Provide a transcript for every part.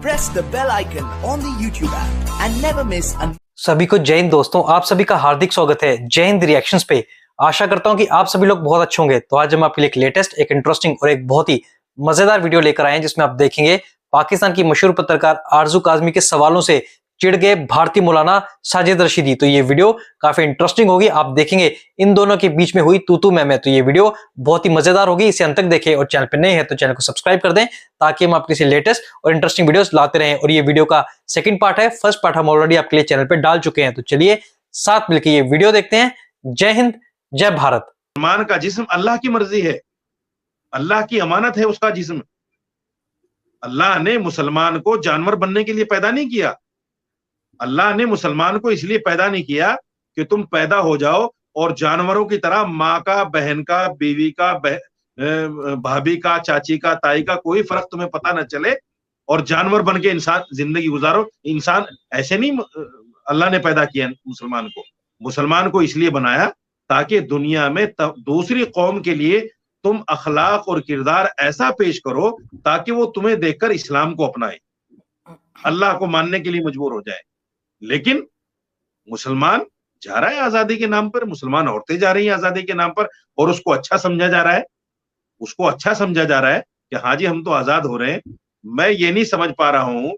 press the bell icon on the YouTube app and never miss an सभी को जय हिंद दोस्तों, आप सभी का हार्दिक स्वागत है जय हिंद रिएक्शंस पे। आशा करता हूं कि आप सभी लोग बहुत अच्छे होंगे। तो आज हम आपके लिए एक लेटेस्ट, एक इंटरेस्टिंग और एक बहुत ही मजेदार वीडियो लेकर आए हैं जिसमें आप देखेंगे पाकिस्तान की मशहूर पत्रकार आरजू काज़मी के सवालों से चिढ़ गए भारतीय मौलाना साजिद रशीदी। तो ये वीडियो काफी इंटरेस्टिंग होगी, आप देखेंगे इन दोनों के बीच में हुई तू मैं। तो ये वीडियो बहुत ही मजेदार होगी, इसे अंत तक देखें और चैनल पर नए हैं तो चैनल को सब्सक्राइब कर दें ताकि हम आपके लिए लेटेस्ट और इंटरेस्टिंग वीडियोस लाते रहें। और ये वीडियो का सेकंड पार्ट है, फर्स्ट पार्ट हम ऑलरेडी आपके लिए चैनल पर डाल चुके हैं। तो चलिए साथ मिलकर ये वीडियो देखते हैं। जय हिंद, जय भारत। मुसलमान का जिस्म अल्लाह की मर्जी है, अल्लाह की अमानत है उसका जिस्म। अल्लाह ने मुसलमान को जानवर बनने के लिए पैदा नहीं किया। अल्लाह ने मुसलमान को इसलिए पैदा नहीं किया कि तुम पैदा हो जाओ और जानवरों की तरह माँ का, बहन का, बीवी का, भाभी का, चाची का, ताई का कोई फर्क तुम्हें पता न चले और जानवर बन के इंसान जिंदगी गुजारो। इंसान ऐसे नहीं अल्लाह ने पैदा किया मुसलमान को। मुसलमान को इसलिए बनाया ताकि दुनिया में दूसरी कौम के लिए तुम अखलाक और किरदार ऐसा पेश करो ताकि वो तुम्हें देखकर इस्लाम को अपनाए, अल्लाह को मानने के लिए मजबूर हो जाए। लेकिन मुसलमान जा रहा है आजादी के नाम पर, मुसलमान औरतें जा रही हैं आजादी के नाम पर और उसको अच्छा समझा जा रहा है, उसको अच्छा समझा जा रहा है कि हाँ जी हम तो आजाद हो रहे हैं। मैं ये नहीं समझ पा रहा हूं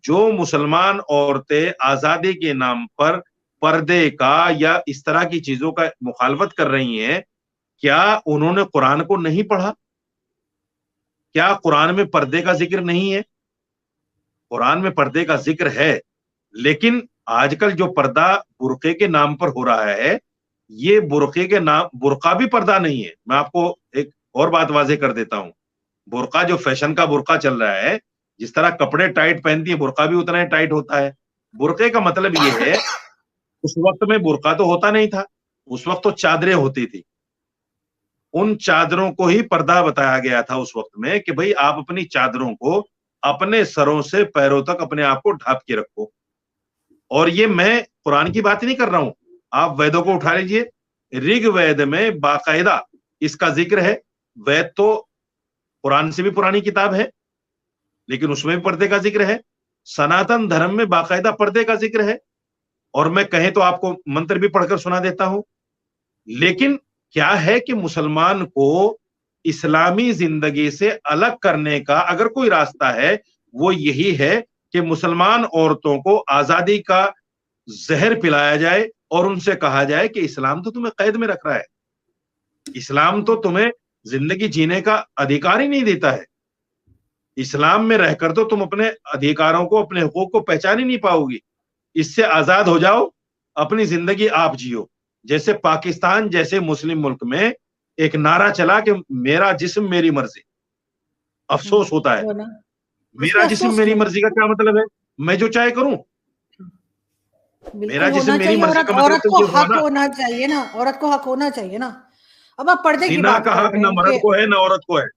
जो मुसलमान औरतें आजादी के नाम पर पर्दे का या इस तरह की चीजों का मुखालफत कर रही हैं, क्या उन्होंने कुरान को नहीं पढ़ा? क्या कुरान में पर्दे का जिक्र नहीं है? कुरान में पर्दे का जिक्र है, लेकिन आजकल जो पर्दा बुरके के नाम पर हो रहा है, ये बुरके के नाम, बुरका भी पर्दा नहीं है। मैं आपको एक और बात वाज़ेह कर देता हूं। बुरका जो फैशन का बुरका चल रहा है, जिस तरह कपड़े टाइट पहनती है बुरका भी उतना ही टाइट होता है। बुरके का मतलब ये है, उस वक्त में बुरका तो होता नहीं था, उस वक्त तो चादरें होती थी। उन चादरों को ही पर्दा बताया गया था उस वक्त में कि भाई आप अपनी चादरों को अपने सरों से पैरों तक अपने आप को ढांप के रखो। और ये मैं कुरान की बात नहीं कर रहा हूं, आप वेदों को उठा लीजिए, ऋग्वेद में बाकायदा इसका जिक्र है। वेद तो कुरान से भी पुरानी किताब है, लेकिन उसमें भी पर्दे का जिक्र है। सनातन धर्म में बाकायदा पर्दे का जिक्र है, और मैं कहें तो आपको मंत्र भी पढ़कर सुना देता हूं। लेकिन क्या है कि मुसलमान को इस्लामी जिंदगी से अलग करने का अगर कोई रास्ता है, वो यही है कि मुसलमान औरतों को आजादी का जहर पिलाया जाए और उनसे कहा जाए कि इस्लाम तो तुम्हें कैद में रख रहा है, इस्लाम तो तुम्हें जिंदगी जीने का अधिकार ही नहीं देता है। इस्लाम में रहकर तो तुम अपने अधिकारों को, अपने हुकूक को पहचान ही नहीं पाओगी। इससे आजाद हो जाओ, अपनी जिंदगी आप जियो। जैसे पाकिस्तान जैसे मुस्लिम मुल्क में एक नारा चला कि मेरा जिस्म मेरी मर्जी। अफसोस होता है, मेरा जिस्म मेरी मर्जी का क्या मतलब है? मैं जो चाहे करूं? मेरा जिस्म मेरी मर्जी का मतलब औरत को हक होना चाहिए ना, औरत को हक होना चाहिए ना। अब आप पर्दे की बात का हक ना मर्द को है ना औरत को है,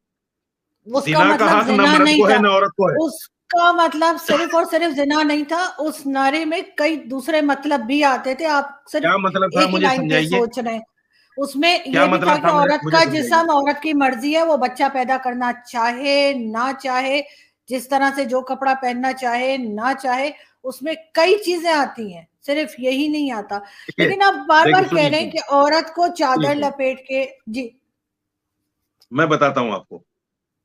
उसका का हक ना मर्द को है ना औरत को है। उसका मतलब सिर्फ और सिर्फ जिना नहीं था, उस नारे में कई दूसरे मतलब भी आते थे। आप सिर्फ क्या मतलब था, मुझे समझाइए। सोच रहे हैं उसमें ये भी था कि औरत का जिस्म औरत की मर्जी है, वो बच्चा पैदा करना चाहे ना चाहे, जिस तरह से जो कपड़ा पहनना चाहे ना चाहे, उसमें कई चीजें आती हैं, सिर्फ यही नहीं आता। लेकिन आप बार बार कह रहे हैं कि औरत को चादर लपेट के। जी मैं बताता हूं आपको,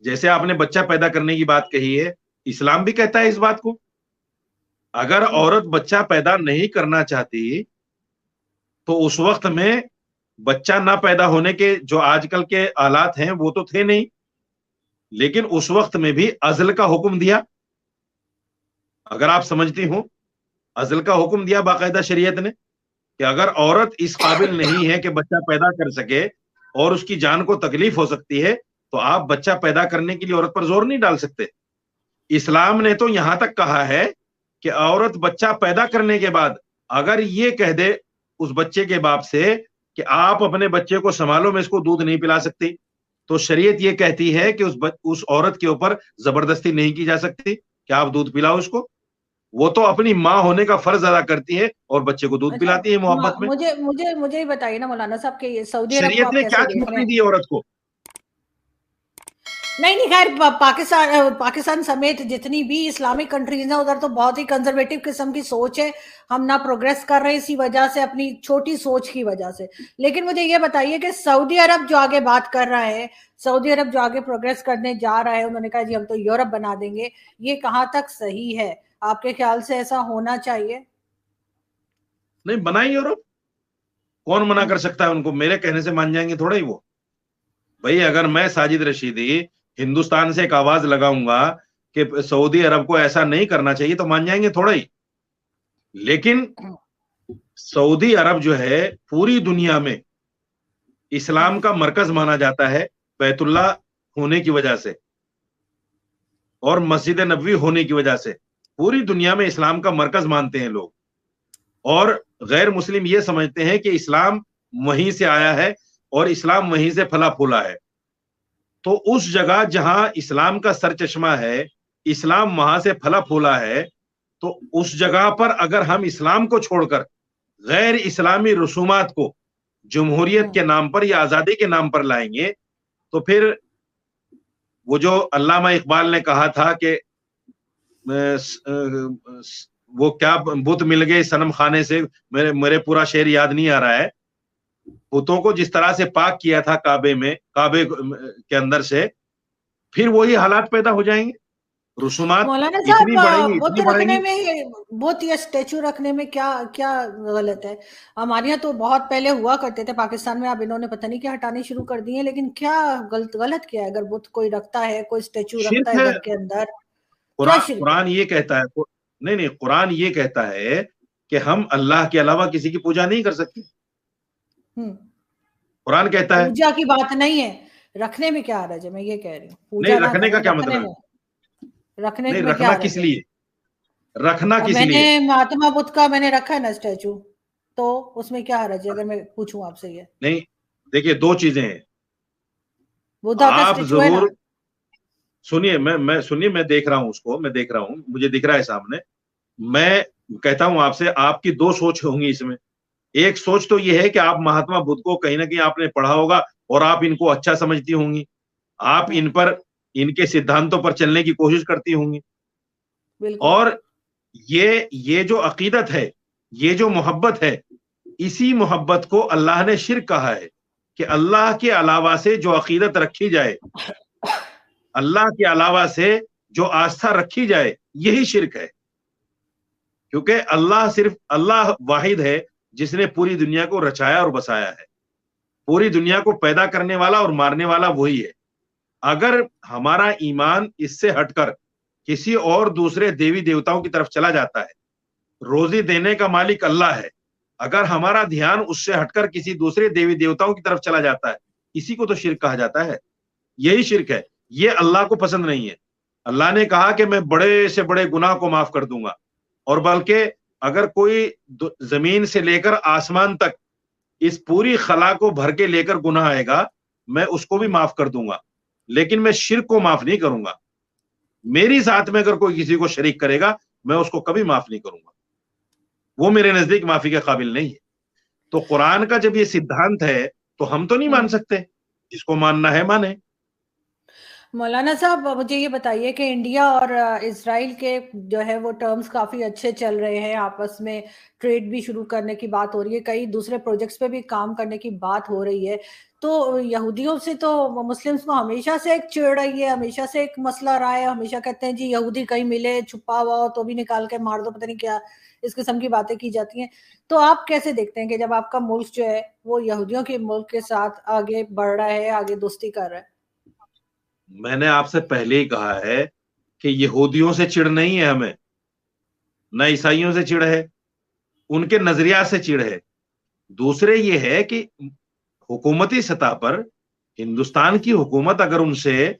जैसे आपने बच्चा पैदा करने की बात कही है, इस्लाम भी कहता है इस बात को। अगर औरत बच्चा पैदा नहीं करना चाहती तो उस वक्त में बच्चा ना पैदा होने के जो आजकल के हालात हैं वो तो थे नहीं, लेकिन उस वक्त में भी अज़ल का हुक्म दिया। अगर आप समझती हो, अज़ल का हुक्म दिया बाकायदा शरीयत ने कि अगर औरत इस काबिल नहीं है कि बच्चा पैदा कर सके और उसकी जान को तकलीफ हो सकती है, तो आप बच्चा पैदा करने के लिए औरत पर जोर नहीं डाल सकते। इस्लाम ने तो यहां तक कहा है कि औरत बच्चा पैदा करने के बाद अगर ये कह दे उस बच्चे के बाप से कि आप अपने बच्चे को संभालो, मैं इसको दूध नहीं पिला सकती, तो शरीयत ये कहती है कि उस औरत के ऊपर जबरदस्ती नहीं की जा सकती कि आप दूध पिलाओ उसको। वो तो अपनी माँ होने का फर्ज अदा करती है और बच्चे को दूध पिलाती है मोहब्बत में। मुझे बताइए ना मौलाना साहब के सऊदी शरीयत ने क्या छूट नहीं दी औरत को? نہیں خیر پاکستان سمیت جتنی بھی اسلامک کنٹریز ہیں ادھر تو بہت ہی کنزرویٹو قسم کی سوچ ہے. ہم نہ پروگریس کر رہے اسی وجہ سے, اپنی چھوٹی سوچ کی وجہ سے. لیکن مجھے یہ بتائیے کہ سعودی عرب جو آگے بات کر رہا ہے, سعودی عرب جو آگے پروگریس کرنے جا رہا ہے, انہوں نے کہا جی ہم تو یورپ بنا دیں گے, یہ کہاں تک صحیح ہے؟ آپ کے خیال سے ایسا ہونا چاہیے؟ نہیں, بنائیں یورپ, کون منع کر سکتا ہے ان کو؟ میرے کہنے سے مان جائیں گے تھوڑا ہی وہ. بھائی اگر میں ساجد رشیدی ہندوستان سے ایک آواز لگاؤں گا کہ سعودی عرب کو ایسا نہیں کرنا چاہیے تو مان جائیں گے تھوڑا ہی. لیکن سعودی عرب جو ہے پوری دنیا میں اسلام کا مرکز مانا جاتا ہے, بیت اللہ ہونے کی وجہ سے اور مسجد نبوی ہونے کی وجہ سے پوری دنیا میں اسلام کا مرکز مانتے ہیں لوگ. اور غیر مسلم یہ سمجھتے ہیں کہ اسلام وہیں سے آیا ہے اور اسلام وہیں سے پھلا پھولا ہے. تو اس جگہ جہاں اسلام کا سرچشمہ ہے, اسلام وہاں سے پھلا پھولا ہے, تو اس جگہ پر اگر ہم اسلام کو چھوڑ کر غیر اسلامی رسومات کو جمہوریت کے نام پر یا آزادی کے نام پر لائیں گے تو پھر وہ جو علامہ اقبال نے کہا تھا کہ وہ کیا بت مل گئے صنم خانے سے, میرے پورا شعر یاد نہیں آ رہا ہے, بتوں کو جس طرح سے پاک کیا تھا کعبے کے اندر سے, پھر وہی حالات پیدا ہو جائیں گے. رسومات مولانا اتنی بڑھیں گی, بت رکھنے میں, بت یا اسٹیچو رکھنے میں کیا غلط ہے؟ ہمارے یہاں تو بہت پہلے ہوا کرتے تھے پاکستان میں, اب انہوں نے پتہ نہیں کیا ہٹانے شروع کر دیے, لیکن کیا غلط کیا ہے اگر بت کوئی رکھتا ہے, کوئی اسٹیچو رکھتا ہے گھر کے اندر؟ قرآن یہ کہتا ہے, نہیں قرآن یہ کہتا ہے کہ ہم اللہ کے علاوہ کسی کی پوجا نہیں کر سکتے. قرآن کہتا ہے. پوجا کی بات نہیں ہے, رکھنے میں کیا حرج ہے, میں یہ کہہ رہی ہوں. نہیں, رکھنے کا کیا مطلب ہے؟ رکھنے نہیں, میں رکھنا کس لیے, رکھنا کس لیے؟ میں نے مہاتما بدھ کا میں نے رکھا ہے نا اسٹیچو, تو اس میں کیا حرج ہے اگر میں پوچھوں آپ سے؟ یہ نہیں, دیکھیے دو چیزیں ہیں. آپ ضرور سنیے, میں دیکھ رہا ہوں اس کو, میں دیکھ رہا ہوں, مجھے دکھ رہا ہے سامنے. میں کہتا ہوں آپ سے, آپ کی دو سوچ ہوں گی اس میں. ایک سوچ تو یہ ہے کہ آپ مہاتما بدھ کو کہیں نہ کہیں آپ نے پڑھا ہوگا اور آپ ان کو اچھا سمجھتی ہوں گی, آپ ان کے سدھانتوں پر چلنے کی کوشش کرتی ہوں گی. اور یہ جو عقیدت ہے, یہ جو محبت ہے, اسی محبت کو اللہ نے شرک کہا ہے کہ اللہ کے علاوہ سے جو عقیدت رکھی جائے, اللہ کے علاوہ سے جو آستھا رکھی جائے, یہی شرک ہے. کیونکہ اللہ واحد ہے جس نے پوری دنیا کو رچایا اور بسایا ہے. پوری دنیا کو پیدا کرنے والا اور مارنے والا وہی ہے. اگر ہمارا ایمان اس سے ہٹ کر کسی اور دوسرے دیوی دیوتاؤں کی طرف چلا جاتا ہے, روزی دینے کا مالک اللہ ہے, اگر ہمارا دھیان اس سے ہٹ کر کسی دوسرے دیوی دیوتاؤں کی طرف چلا جاتا ہے, اسی کو تو شرک کہا جاتا ہے. یہی شرک ہے, یہ اللہ کو پسند نہیں ہے. اللہ نے کہا کہ میں بڑے سے بڑے گناہ کو معاف کر دوں گا, اور بلکہ اگر کوئی زمین سے لے کر آسمان تک اس پوری خلا کو بھر کے لے کر گناہ آئے گا, میں اس کو بھی معاف کر دوں گا, لیکن میں شرک کو معاف نہیں کروں گا. میری ذات میں اگر کوئی کسی کو شریک کرے گا, میں اس کو کبھی معاف نہیں کروں گا. وہ میرے نزدیک معافی کے قابل نہیں ہے. تو قرآن کا جب یہ سدھانت ہے تو ہم تو نہیں مان سکتے, جس کو ماننا ہے مانے. مولانا صاحب مجھے یہ بتائیے کہ انڈیا اور اسرائیل کے جو ہے وہ ٹرمز کافی اچھے چل رہے ہیں, آپس میں ٹریڈ بھی شروع کرنے کی بات ہو رہی ہے, کئی دوسرے پروجیکٹس پہ بھی کام کرنے کی بات ہو رہی ہے. تو یہودیوں سے تو مسلمز کو ہمیشہ سے ایک چڑ رہی ہے, ہمیشہ سے ایک مسئلہ رہا ہے, ہمیشہ کہتے ہیں جی یہودی کہیں ملے چھپا ہوا ہو تو بھی نکال کے مار دو, پتہ نہیں کیا اس قسم کی باتیں کی جاتی ہیں. تو آپ کیسے دیکھتے ہیں کہ جب آپ کا ملک جو ہے وہ یہودیوں کے ملک کے ساتھ آگے بڑھ رہا ہے, آگے دوستی کر رہا ہے؟ میں نے آپ سے پہلے ہی کہا ہے کہ یہودیوں سے چڑ نہیں ہے ہمیں, نہ عیسائیوں سے چڑ ہے, ان کے نظریات سے چڑ ہے. دوسرے یہ ہے کہ حکومتی سطح پر ہندوستان کی حکومت اگر ان سے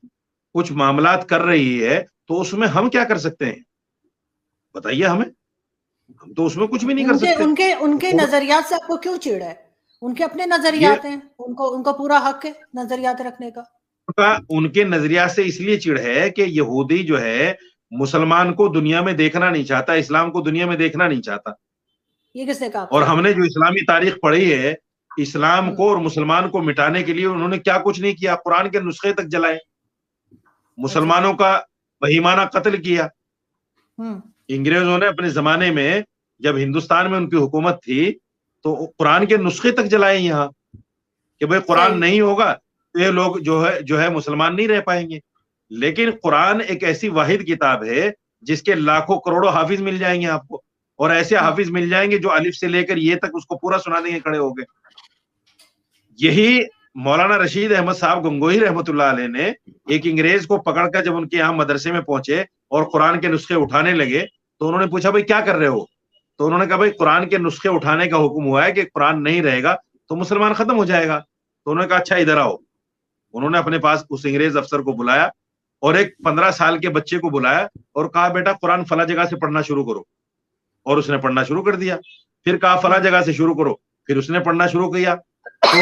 کچھ معاملات کر رہی ہے تو اس میں ہم کیا کر سکتے ہیں, بتائیے ہمیں. ہم تو اس میں کچھ بھی نہیں کر سکتے. ان کے نظریات سے آپ کو کیوں چڑ ہے؟ ان کے اپنے نظریات ہیں, ان کو پورا حق ہے نظریات رکھنے کا. ان کے نظریات سے اس لیے چڑ ہے کہ یہودی جو ہے مسلمان کو دنیا میں دیکھنا نہیں چاہتا, اسلام کو دنیا میں دیکھنا نہیں چاہتا. یہ کس نے کہا؟ اور ہم نے جو اسلامی تاریخ پڑھی ہے, اسلام کو اور مسلمان کو مٹانے کے لیے انہوں نے کیا کچھ نہیں کیا, قرآن کے نسخے تک جلائے. मुसलमानों का बहीमाना कत्ल किया। हम्म, अंग्रेजों ने अपने जमाने में जब हिंदुस्तान में उनकी हुकूमत थी तो कुरान के नुस्खे तक जलाए यहाँ कि भाई कुरान सही। नहीं होगा तो ये लोग जो है मुसलमान नहीं रह पाएंगे। लेकिन कुरान एक ऐसी वाहिद किताब है जिसके लाखों करोड़ों हाफिज मिल जाएंगे आपको, और ऐसे हाफिज मिल जाएंगे जो अलिफ से लेकर ये तक उसको पूरा सुना देंगे खड़े हो गए। यही मौलाना रशीद अहमद साहब गंगोही रहमतुल्लाह अलैह ने एक अंग्रेज को पकड़कर जब उनके यहाँ मदरसे में पहुंचे और कुरान के नुस्खे उठाने लगे तो उन्होंने पूछा भाई क्या कर रहे हो? तो उन्होंने कहा भाई कुरान के नुस्खे उठाने का हुक्म हुआ है कि कुरान नहीं रहेगा तो मुसलमान खत्म हो जाएगा। तो उन्होंने कहा अच्छा इधर आओ। उन्होंने अपने पास उस अंग्रेज अफसर को बुलाया और एक 15 साल के बच्चे को बुलाया और कहा बेटा कुरान फला जगह से पढ़ना शुरू करो, और उसने पढ़ना शुरू कर दिया। फिर कहा फला जगह से शुरू करो, फिर उसने पढ़ना शुरू किया। तो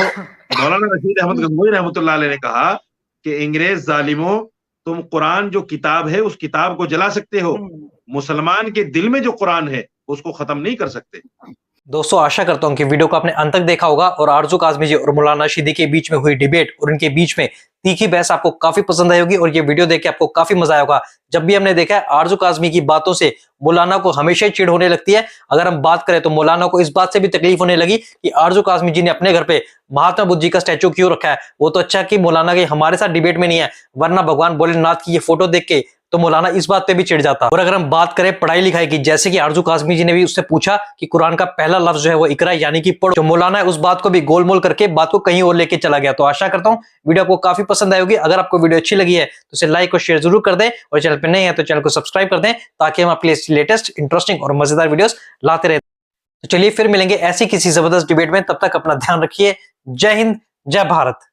मौलाना रशीद अहमद गंगोही रहमतुल्लाह अलैह ने कहा कि अंग्रेज जालिमों, तुम कुरान जो किताब है उस किताब को जला सकते हो, मुसलमान के दिल में जो कुरान है उसको खत्म नहीं कर सकते। दोस्तों आशा करता हूं कि वीडियो को आपने अंत तक देखा होगा और आरजू काज़मी जी और मौलाना रशीदी के बीच में हुई डिबेट और उनके बीच में तीखी बहस आपको काफी पसंद आई होगी और ये वीडियो देख के आपको काफी मजा आया होगा। जब भी हमने देखा है आरजू काज़मी की बातों से मौलाना को हमेशा चिढ़ होने लगती है। अगर हम बात करें तो मौलाना को इस बात से भी तकलीफ होने लगी कि आरजू काज़मी जी ने अपने घर पे महात्मा बुद्ध जी का स्टैचू क्यों रखा है। वो तो अच्छा कि मौलाना के हमारे साथ डिबेट में नहीं है, वरना भगवान भोलेनाथ की ये फोटो देख के तो मौलाना इस बात पे भी चिढ़ जाता। और अगर हम बात करें पढ़ाई लिखाई की, जैसे कि आरजू काज़मी जी ने भी उससे पूछा कि कुरान का पहला लफ्ज जो है वो इकरा यानी कि पढ़ो, जो मौलाना है उस बात को भी गोलमोल करके बात को कहीं और लेके चला गया। तो आशा करता हूं वीडियो आपको काफी पसंद आई होगी। अगर आपको वीडियो अच्छी लगी है तो इसे लाइक और शेयर जरूर कर दें, और चैनल पे नए हैं तो चैनल को सब्सक्राइब कर दें ताकि हम आपके लिए लेटेस्ट इंटरेस्टिंग और मजेदार वीडियोस लाते रहे। तो चलिए फिर मिलेंगे ऐसी किसी जबरदस्त डिबेट में, तब तक अपना ध्यान रखिए। जय हिंद, जय भारत।